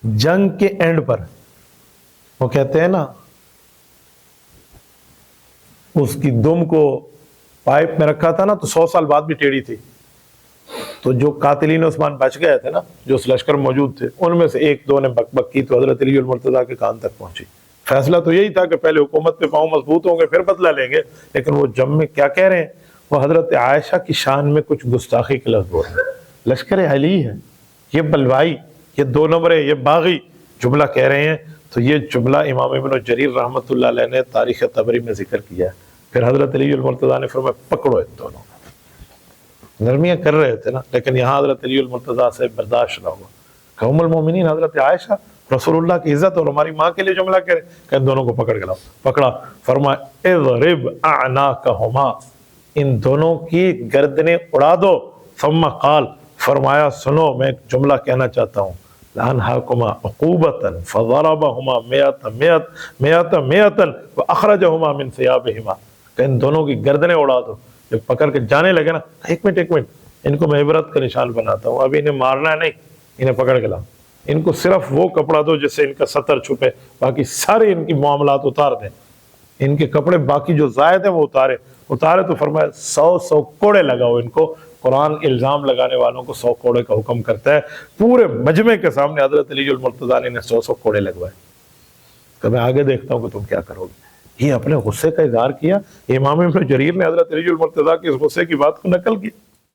جنگ کے اینڈ پر وہ کہتے ہیں نا اس کی دم کو پائپ میں رکھا تھا نا تو 100 سال بعد بھی ٹیڑھی تھی. تو جو قاتلین عثمان بچ گئے تھے نا، جو اس لشکر موجود تھے، ان میں سے ایک دو نے بک بک کی تو حضرت علی المرتضیٰ کے کان تک پہنچی. فیصلہ تو یہی تھا کہ پہلے حکومت پہ پاؤں مضبوط ہوں گے پھر بدلہ لیں گے، لیکن وہ جم میں کیا کہہ رہے ہیں؟ وہ حضرت عائشہ کی شان میں کچھ گستاخی کے لفظ بول رہے ہیں. لشکر علی ہے، یہ بلوائی، یہ 2 نمبر، یہ باغی جملہ کہہ رہے ہیں. تو یہ جملہ امام ابن جریر رحمۃ اللہ علیہ نے تاریخ طبری میں ذکر کیا ہے. پھر حضرت علی المرتضیٰ نے فرمایا پکڑو ان دونوں. نرمیاں کر رہے تھے نا، لیکن یہاں حضرت علی المرتضیٰ سے برداشت نہ ہوا کہ ام المومنین حضرت عائشہ رسول اللہ کی عزت اور ہماری ماں کے لیے جملہ کہہ رہے کہ ان دونوں کو پکڑ کے لاؤ. پکڑا، فرمایا اضرب اعناقہما، ان دونوں کی گردنیں اڑا دو. ثم قال، فرمایا سنو میں ایک جملہ کہنا چاہتا ہوں. لانہاکما عقوبۃ فضربہما مئۃ واخرجہما من ثیابہما، کہ ان دونوں کی گردنیں اڑا دو. جب پکڑ کے جانے لگے نا، ایک منٹ ان کو میں عبرت کا نشان بناتا ہوں، ابھی انہیں مارنا ہے نہیں، انہیں پکڑ کے لاؤ. ان کو صرف وہ کپڑا دو جس سے ان کا سطر چھپے، باقی سارے ان کی معاملات اتار دیں. ان کے کپڑے باقی جو زائد ہیں وہ اتارے تو فرمایا 100 کوڑے لگاؤ ان کو. قرآن الزام لگانے والوں کو 100 کوڑے کا حکم کرتا ہے. پورے مجمع کے سامنے حضرت علی المرتضیٰ نے 100 کوڑے لگوائے کہ میں آگے دیکھتا ہوں کہ تم کیا کرو گے. یہ اپنے غصے کا اظہار کیا. امام ابن جریر نے حضرت علی المرتضیٰ کی اس غصے کی بات کو نقل کی.